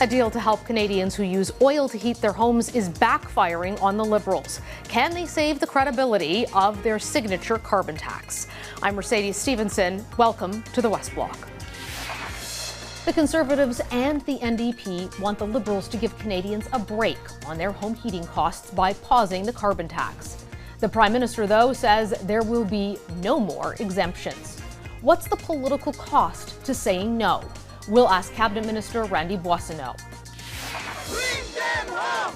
A deal to help Canadians who use oil to heat their homes is backfiring on the Liberals. Can they save the credibility of their signature carbon tax? I'm Mercedes Stephenson. Welcome to the West Block. The Conservatives and the NDP want the Liberals to give Canadians a break on their home heating costs by pausing the carbon tax. The Prime Minister, though, says there will be no more exemptions. What's the political cost to saying no? We'll ask Cabinet Minister Randy Boissonnault.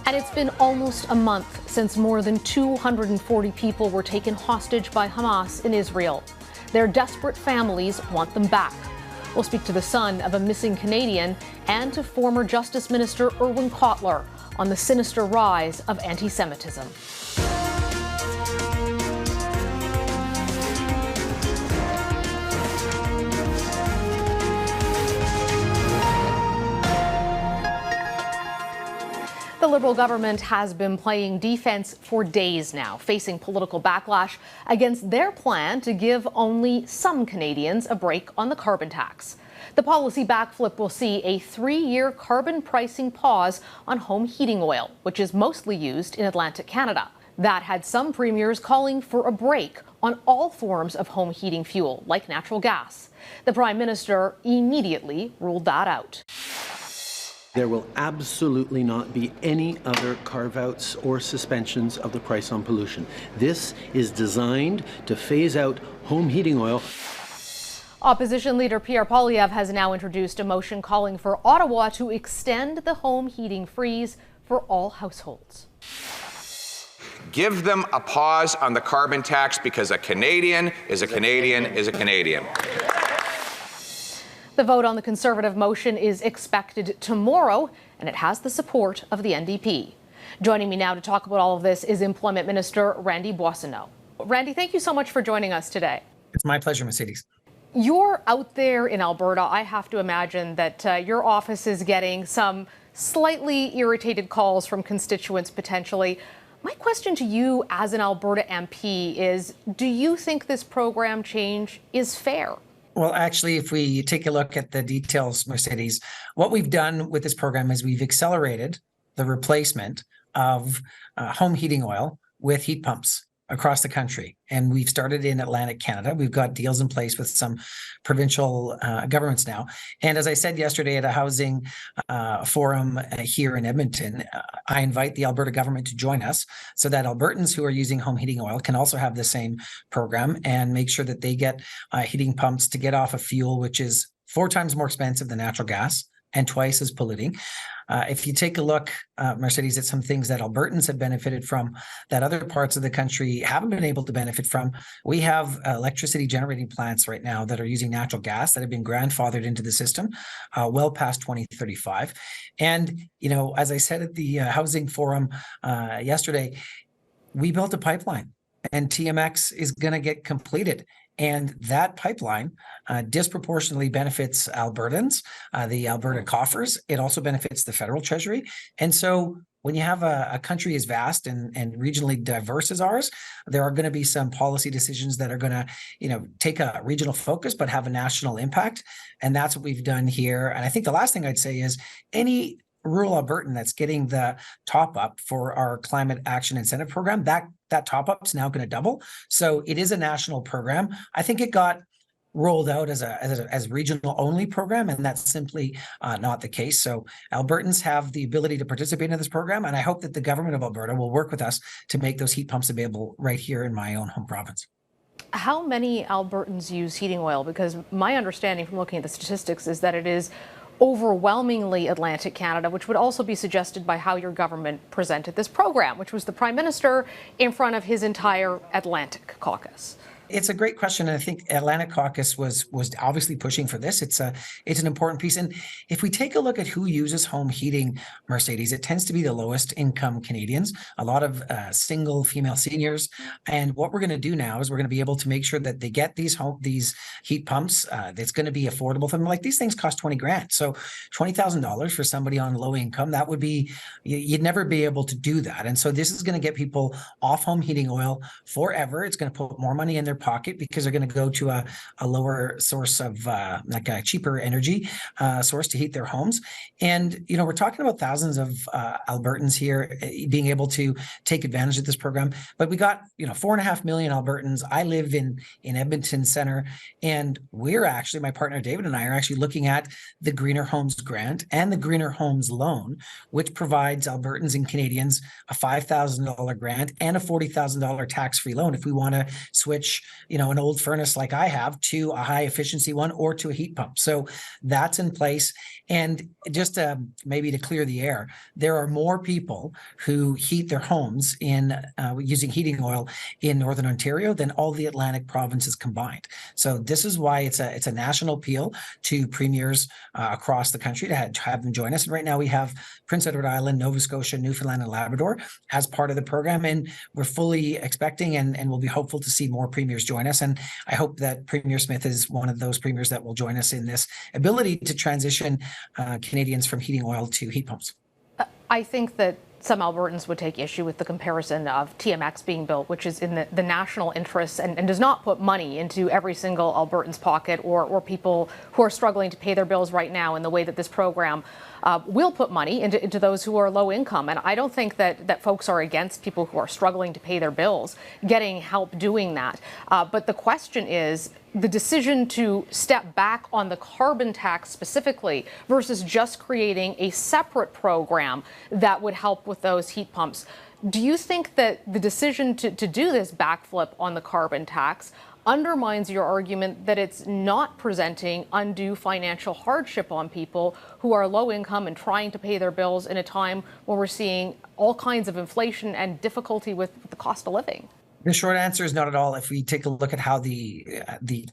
And it's been almost a month since more than 240 people were taken hostage by Hamas in Israel. Their desperate families want them back. We'll speak to the son of a missing Canadian and to former Justice Minister Irwin Cotler on the sinister rise of anti-Semitism. The Liberal government has been playing defense for days now, facing political backlash against their plan to give only some Canadians a break on the carbon tax. The policy backflip will see a 3-year carbon pricing pause on home heating oil, which is mostly used in Atlantic Canada. That had some premiers calling for a break on all forms of home heating fuel, like natural gas. The Prime Minister immediately ruled that out. There will absolutely not be any other carve-outs or suspensions of the price on pollution. This is designed to phase out home heating oil. Opposition leader Pierre Poilievre has now introduced a motion calling for Ottawa to extend the home heating freeze for all households. Give them a pause on the carbon tax because a Canadian is a Canadian is a Canadian. The vote on the Conservative motion is expected tomorrow, and it has the support of the NDP. Joining me now to talk about all of this is Employment Minister Randy Boissonnault. Randy, thank you so much for joining us today. It's my pleasure, Mercedes. You're out there in Alberta. I have to imagine that your office is getting some slightly irritated calls from constituents potentially. My question to you as an Alberta MP is, do you think this program change is fair? Well, actually, if we take a look at the details, Mercedes, what we've done with this program is we've accelerated the replacement of home heating oil with heat pumps across the country. And we've started in Atlantic Canada. We've got deals in place with some provincial governments now. And as I said yesterday at a housing forum here in Edmonton, I invite the Alberta government to join us so that Albertans who are using home heating oil can also have the same program and make sure that they get heating pumps to get off a fuel which is 4 times more expensive than natural gas and twice as polluting. If you take a look, Mercedes, at some things that Albertans have benefited from that other parts of the country haven't been able to benefit from, we have electricity generating plants right now that are using natural gas that have been grandfathered into the system well past 2035. And, you know, as I said at the housing forum yesterday, we built a pipeline and TMX is going to get completed. And that pipeline disproportionately benefits Albertans, the Alberta coffers. It also benefits the federal treasury. And so when you have a country as vast and regionally diverse as ours, there are going to be some policy decisions that are going to, you know, take a regional focus, but have a national impact. And that's what we've done here. And I think the last thing I'd say is any rural Albertan that's getting the top up for our climate action incentive program, that top up is now going to double. So it is a national program. I think it got rolled out as a regional only program, and that's simply not the case. So Albertans have the ability to participate in this program, and I hope that the government of Alberta will work with us to make those heat pumps available right here in my own home province. How many Albertans use heating oil? Because my understanding from looking at the statistics is that it is overwhelmingly Atlantic Canada, which would also be suggested by how your government presented this program, which was the Prime Minister in front of his entire Atlantic caucus. It's a great question, and I think Atlantic Caucus was obviously pushing for this. It's an important piece, and if we take a look at who uses home heating, Mercedes, it tends to be the lowest income Canadians, a lot of single female seniors. And what we're going to do now is we're going to be able to make sure that they get these heat pumps. That's going to be affordable for them. Like these things cost $20,000, so $20,000 for somebody on low income, that would be, you'd never be able to do that. And so this is going to get people off home heating oil forever. It's going to put more money in their pocket because they're going to go to a lower source of like a cheaper energy source to heat their homes. And, you know, we're talking about thousands of Albertans here being able to take advantage of this program. But we got, you know, 4.5 million Albertans. I live in Edmonton Center, and we're actually, my partner David and I are actually looking at the Greener Homes Grant and the Greener Homes Loan, which provides Albertans and Canadians a $5,000 grant and a $40,000 tax-free loan if we want to switch, you know, an old furnace like I have to a high efficiency one or to a heat pump. So that's in place. And just maybe to clear the air, there are more people who heat their homes in using heating oil in Northern Ontario than all the Atlantic provinces combined. So this is why it's a national appeal to premiers across the country to have them join us. And right now we have Prince Edward Island, Nova Scotia, Newfoundland, and Labrador as part of the program. And we're fully expecting and we'll be hopeful to see more premiers join us. And I hope that Premier Smith is one of those premiers that will join us in this ability to transition Canadians from heating oil to heat pumps. I think that some Albertans would take issue with the comparison of TMX being built, which is in the national interest and does not put money into every single Albertan's pocket or people who are struggling to pay their bills right now in the way that this program will put money into those who are low income. And I don't think that folks are against people who are struggling to pay their bills getting help doing that. But the question is, the decision to step back on the carbon tax specifically versus just creating a separate program that would help with those heat pumps. Do you think that the decision to do this backflip on the carbon tax undermines your argument that it's not presenting undue financial hardship on people who are low income and trying to pay their bills in a time when we're seeing all kinds of inflation and difficulty with the cost of living? The short answer is not at all. If we take a look at how the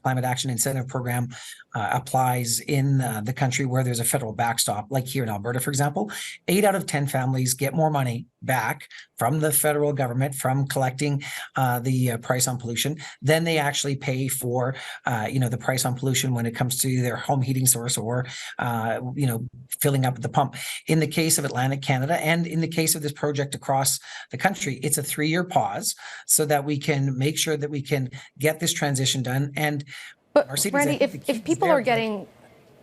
Climate Action Incentive Program applies in the country where there's a federal backstop, like here in Alberta, for example, 8 out of 10 families get more money back from the federal government from collecting the price on pollution than they actually pay for, the price on pollution when it comes to their home heating source or, filling up at the pump. In the case of Atlantic Canada and in the case of this project across the country, it's a 3-year pause so that we can make sure that we can get this transition done. And but Mercedes, Randy, if people are getting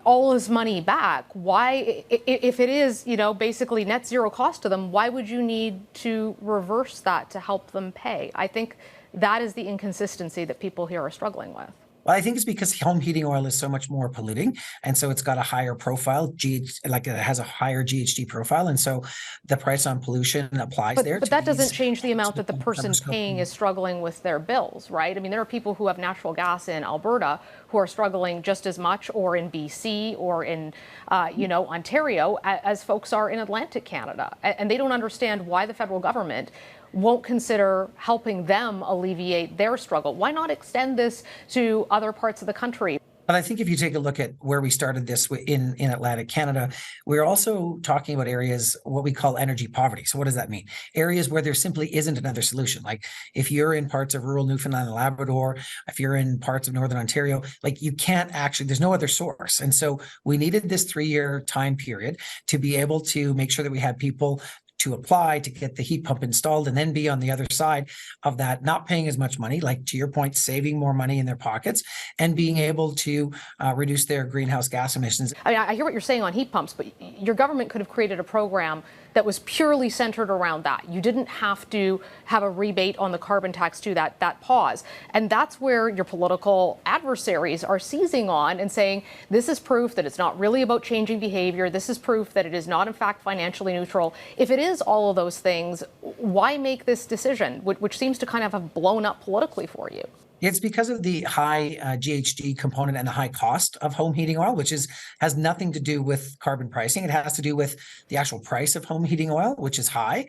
all his money back, why, if it is, basically net zero cost to them, why would you need to reverse that to help them pay? I think that is the inconsistency that people here are struggling with. Well, I think it's because home heating oil is so much more polluting, and so it's got a higher profile, it has a higher GHG profile, and so the price on pollution applies there. But that doesn't change the amount that the person paying is struggling with their bills, right? I mean, there are people who have natural gas in Alberta who are struggling just as much, or in BC, or in, Ontario, as folks are in Atlantic Canada, and they don't understand why the federal government won't consider helping them alleviate their struggle. Why not extend this to other parts of the country? But I think if you take a look at where we started this in Atlantic Canada, we're also talking about areas, what we call energy poverty. So what does that mean? Areas where there simply isn't another solution. Like if you're in parts of rural Newfoundland and Labrador, if you're in parts of Northern Ontario, like you can't actually, there's no other source. And so we needed this 3-year time period to be able to make sure that we had people to apply to get the heat pump installed and then be on the other side of that, not paying as much money, like to your point, saving more money in their pockets and being able to reduce their greenhouse gas emissions. I mean, I hear what you're saying on heat pumps, but your government could have created a program that was purely centered around that. You didn't have to have a rebate on the carbon tax to that pause. And that's where your political adversaries are seizing on and saying, this is proof that it's not really about changing behavior. This is proof that it is not, in fact, financially neutral. If it is all of those things, why make this decision, which seems to kind of have blown up politically for you? It's because of the high GHG component and the high cost of home heating oil, which has nothing to do with carbon pricing. It has to do with the actual price of home heating oil, which is high,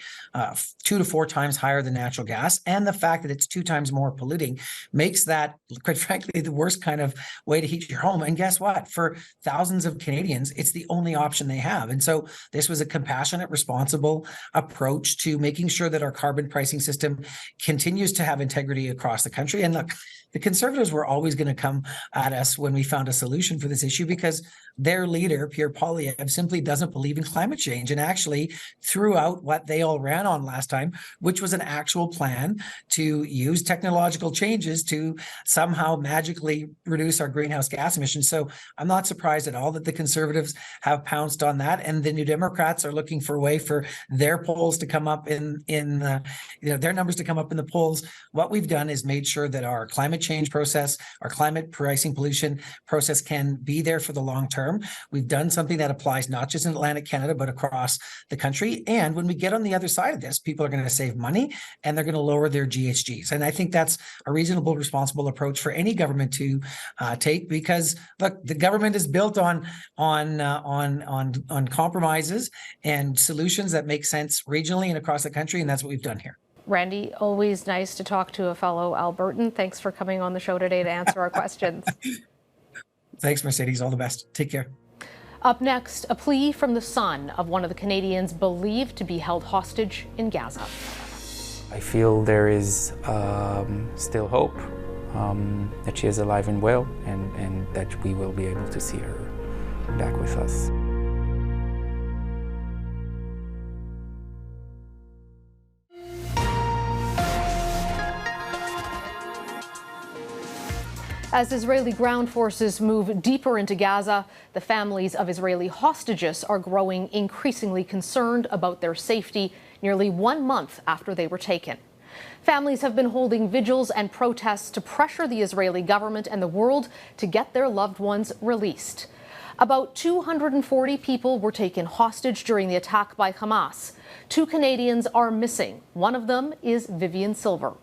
2 to 4 times higher than natural gas. And the fact that it's 2 times more polluting makes that, quite frankly, the worst kind of way to heat your home. And guess what? For thousands of Canadians, it's the only option they have. And so this was a compassionate, responsible approach to making sure that our carbon pricing system continues to have integrity across the country. And look, the Conservatives were always going to come at us when we found a solution for this issue, because their leader, Pierre Poilievre, simply doesn't believe in climate change, and actually threw out what they all ran on last time, which was an actual plan to use technological changes to somehow magically reduce our greenhouse gas emissions. So I'm not surprised at all that the Conservatives have pounced on that, and the New Democrats are looking for a way for their polls to come up in their numbers to come up in the polls. What we've done is made sure that our climate change process, our climate pricing pollution process can be there for the long term. We've done something that applies not just in Atlantic Canada, but across the country. And when we get on the other side of this, people are going to save money and they're going to lower their GHGs. And I think that's a reasonable, responsible approach for any government to take, because look, the government is built on compromises and solutions that make sense regionally and across the country, and that's what we've done here. Randy, always nice to talk to a fellow Albertan. Thanks for coming on the show today to answer our questions. Thanks, Mercedes. All the best. Take care. Up next, a plea from the son of one of the Canadians believed to be held hostage in Gaza. I feel there is still hope that she is alive and well, and that we will be able to see her back with us. As Israeli ground forces move deeper into Gaza, the families of Israeli hostages are growing increasingly concerned about their safety nearly 1 month after they were taken. Families have been holding vigils and protests to pressure the Israeli government and the world to get their loved ones released. About 240 people were taken hostage during the attack by Hamas. 2 Canadians are missing. One of them is Vivian Silver.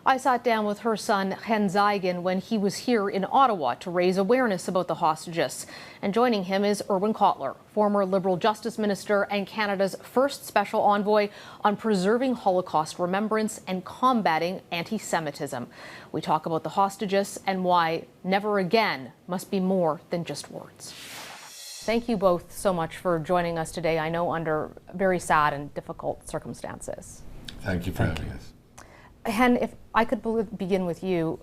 I sat down with her son, Chen Zeigen, when he was here in Ottawa to raise awareness about the hostages. And joining him is Irwin Cotler, former Liberal Justice Minister and Canada's first special envoy on preserving Holocaust remembrance and combating anti-Semitism. We talk about the hostages and why never again must be more than just words. Thank you both so much for joining us today, I know under very sad and difficult circumstances. Thank you for having us. Hen, if I could begin with you,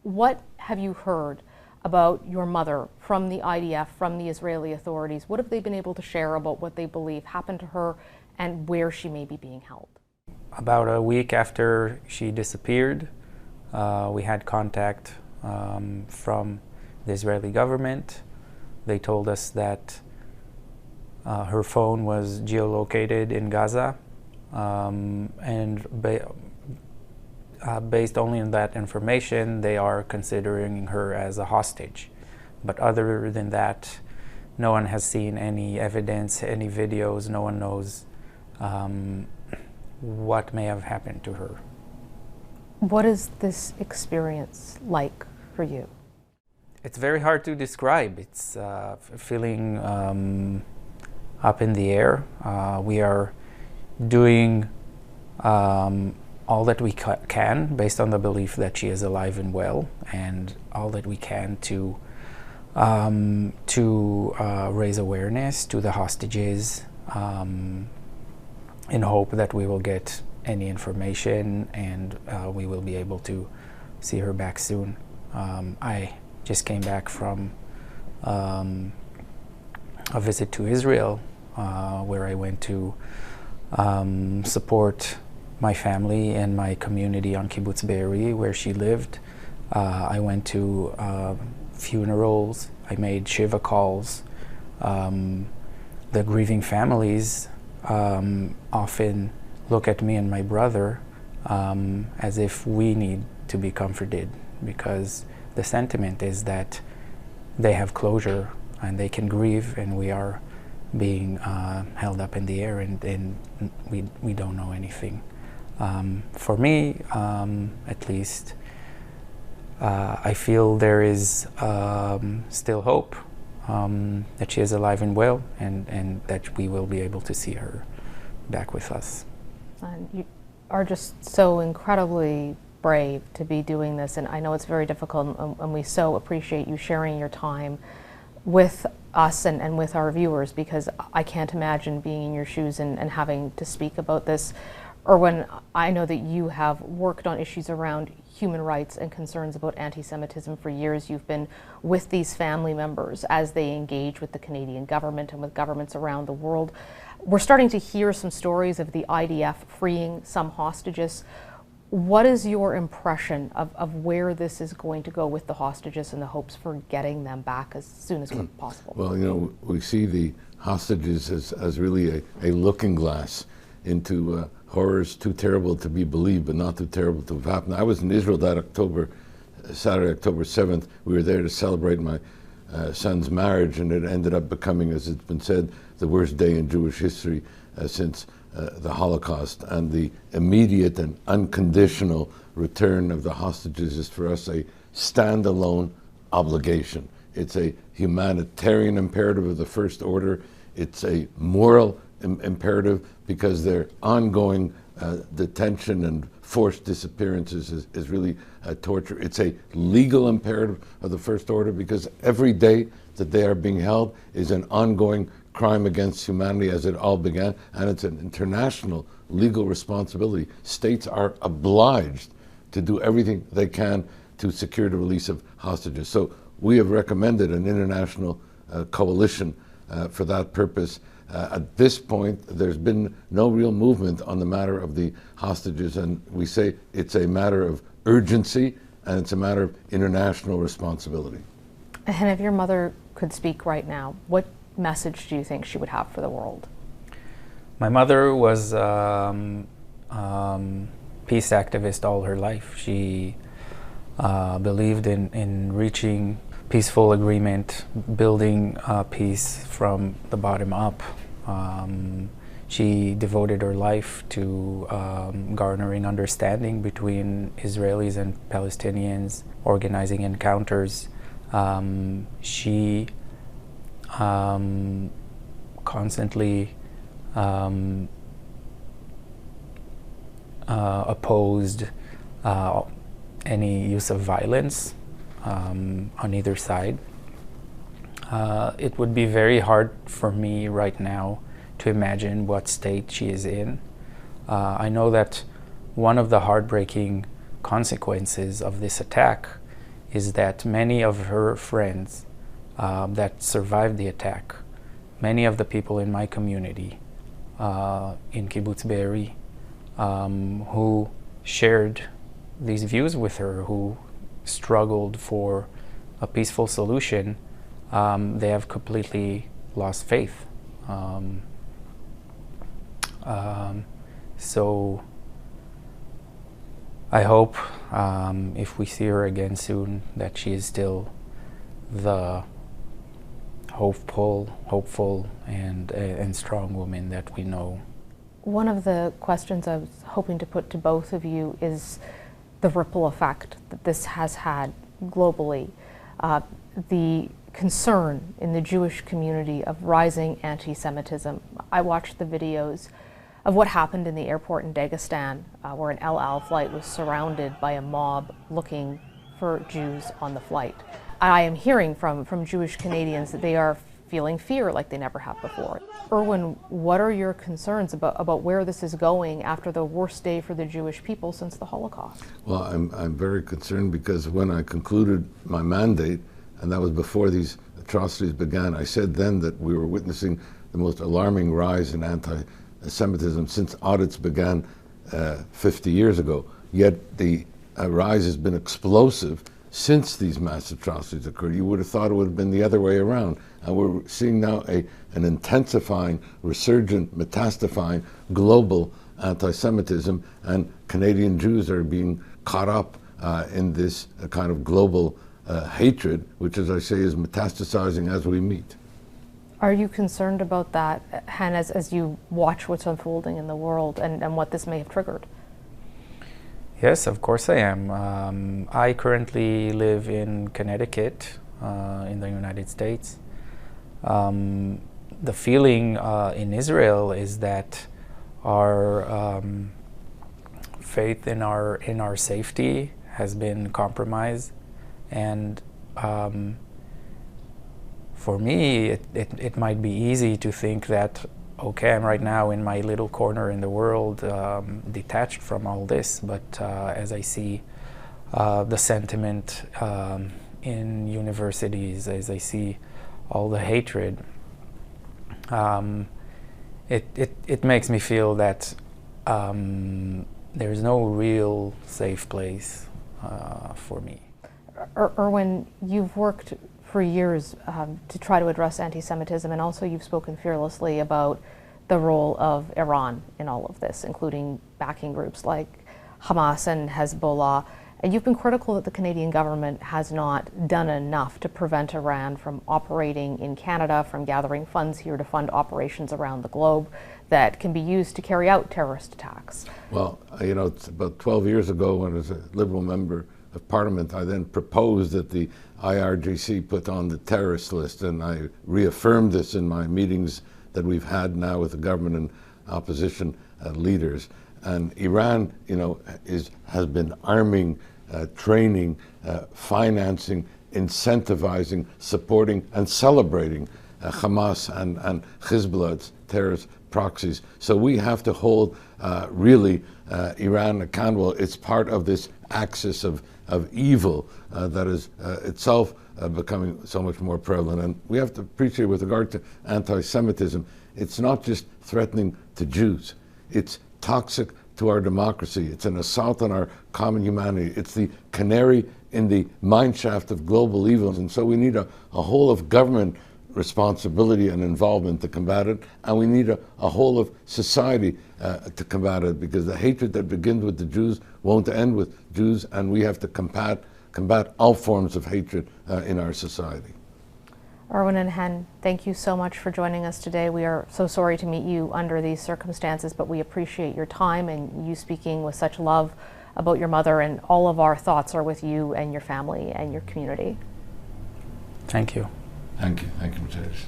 what have you heard about your mother from the IDF, from the Israeli authorities? What have they been able to share about what they believe happened to her and where she may be being held? About a week after she disappeared, we had contact from the Israeli government. They told us that her phone was geolocated in Gaza, based only on that information, they are considering her as a hostage. But other than that, no one has seen any evidence, any videos. No one knows what may have happened to her. What is this experience like for you? It's very hard to describe. It's feeling up in the air. We are doing all that we can based on the belief that she is alive and well, and all that we can to raise awareness to the hostages in hope that we will get any information and we will be able to see her back soon. I just came back from a visit to Israel where I went to support my family and my community on Kibbutz Be'eri, where she lived. I went to funerals. I made Shiva calls. The grieving families often look at me and my brother as if we need to be comforted, because the sentiment is that they have closure and they can grieve, and we are being held up in the air, and we don't know anything. For me, at least, I feel there is still hope that she is alive and well, and that we will be able to see her back with us. And you are just so incredibly brave to be doing this, and I know it's very difficult, and we so appreciate you sharing your time with us and with our viewers, because I can't imagine being in your shoes and having to speak about this. Irwin, I know that you have worked on issues around human rights and concerns about anti-Semitism for years. You've been with these family members as they engage with the Canadian government and with governments around the world. We're starting to hear some stories of the IDF freeing some hostages. What is your impression of where this is going to go with the hostages and the hopes for getting them back as soon as possible? Well, you know, we see the hostages as really a looking glass into horrors too terrible to be believed, but not too terrible to have happened. I was in Israel that Saturday, October 7th. We were there to celebrate my son's marriage, and it ended up becoming, as it's been said, the worst day in Jewish history since the Holocaust. And the immediate and unconditional return of the hostages is for us a standalone obligation. It's a humanitarian imperative of the first order. It's a moral imperative because their ongoing detention and forced disappearances is really torture. It's a legal imperative of the first order because every day that they are being held is an ongoing crime against humanity as it all began, and it's an international legal responsibility. States are obliged to do everything they can to secure the release of hostages. So we have recommended an international coalition for that purpose. At this point, there's been no real movement on the matter of the hostages, and we say it's a matter of urgency and it's a matter of international responsibility. And if your mother could speak right now, what message do you think she would have for the world? My mother was peace activist all her life. She believed in reaching peaceful agreement, building peace from the bottom up. She devoted her life to garnering understanding between Israelis and Palestinians, organizing encounters. She constantly opposed any use of violence on either side. It would be very hard for me right now to imagine what state she is in. I know that one of the heartbreaking consequences of this attack is that many of her friends that survived the attack, many of the people in my community in Kibbutz Be'eri who shared these views with her, who struggled for a peaceful solution, they have completely lost faith. So I hope if we see her again soon that she is still the hopeful and strong woman that we know. One of the questions I was hoping to put to both of you is the ripple effect that this has had globally. The concern in the Jewish community of rising anti-Semitism. I watched the videos of what happened in the airport in Dagestan, where an El Al flight was surrounded by a mob looking for Jews on the flight. I am hearing from Jewish Canadians that they are feeling fear like they never have before. Irwin, what are your concerns about where this is going after the worst day for the Jewish people since the Holocaust? Well, I'm very concerned because when I concluded my mandate, and that was before these atrocities began, I said then that we were witnessing the most alarming rise in anti-Semitism since audits began 50 years ago. Yet the rise has been explosive since these mass atrocities occurred. You would have thought it would have been the other way around. And we're seeing now an intensifying, resurgent, metastasizing global anti-Semitism, and Canadian Jews are being caught up in this kind of global hatred, which, as I say, is metastasizing as we meet. Are you concerned about that, Han, as you watch what's unfolding in the world and what this may have triggered? Yes, of course I am. I currently live in Connecticut, in the United States. The feeling in Israel is that our faith in our safety has been compromised, and for me, it might be easy to think that, okay, I'm right now in my little corner in the world, detached from all this, but as I see the sentiment in universities, as I see all the hatred, it makes me feel that there's no real safe place for me. Irwin, you've worked for years to try to address anti-Semitism, and also you've spoken fearlessly about the role of Iran in all of this, including backing groups like Hamas and Hezbollah. And you've been critical that the Canadian government has not done enough to prevent Iran from operating in Canada, from gathering funds here to fund operations around the globe that can be used to carry out terrorist attacks. Well, you know, it's about 12 years ago when I was a Liberal member of Parliament, I then proposed that the IRGC put on the terrorist list, and I reaffirmed this in my meetings that we've had now with the government and opposition leaders. And Iran, you know, has been arming, training, financing, incentivizing, supporting, and celebrating Hamas and Hezbollah's terrorist proxies. So we have to hold really Iran accountable. It's part of this axis of evil that is itself becoming so much more prevalent. And we have to appreciate, with regard to anti-Semitism, it's not just threatening to Jews. It's toxic to our democracy. It's an assault on our common humanity. It's the canary in the mineshaft of global evils. And so we need a whole of government responsibility and involvement to combat it, and we need a whole of society to combat it, because the hatred that begins with the Jews won't end with Jews, and we have to combat all forms of hatred in our society. Irwin and Hen, thank you so much for joining us today. We are so sorry to meet you under these circumstances, but we appreciate your time and you speaking with such love about your mother, and all of our thoughts are with you and your family and your community. Thank you. Thank you. Thank you, Mercedes.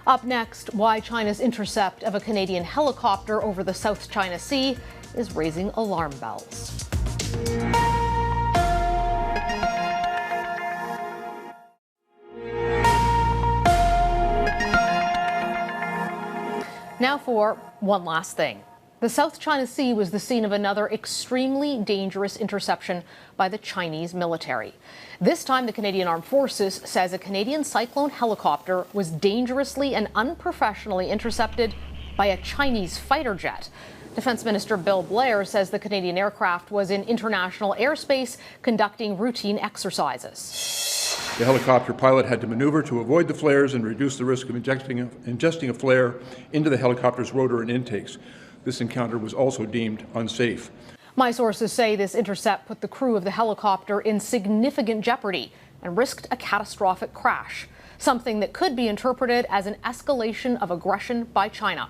Up next, why China's intercept of a Canadian helicopter over the South China Sea is raising alarm bells. Now for one last thing. The South China Sea was the scene of another extremely dangerous interception by the Chinese military. This time, the Canadian Armed Forces says a Canadian Cyclone helicopter was dangerously and unprofessionally intercepted by a Chinese fighter jet. Defense Minister Bill Blair says the Canadian aircraft was in international airspace conducting routine exercises. The helicopter pilot had to maneuver to avoid the flares and reduce the risk of ingesting a flare into the helicopter's rotor and intakes. This encounter was also deemed unsafe. My sources say this intercept put the crew of the helicopter in significant jeopardy and risked a catastrophic crash, something that could be interpreted as an escalation of aggression by China.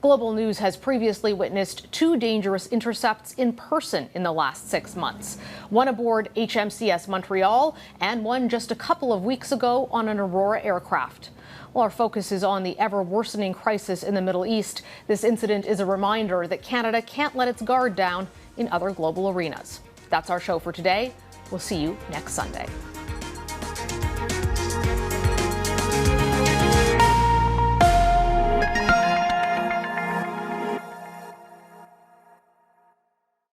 Global News has previously witnessed 2 dangerous intercepts in person in the last 6 months, one aboard HMCS Montreal and one just a couple of weeks ago on an Aurora aircraft. While our focus is on the ever-worsening crisis in the Middle East, this incident is a reminder that Canada can't let its guard down in other global arenas. That's our show for today. We'll see you next Sunday.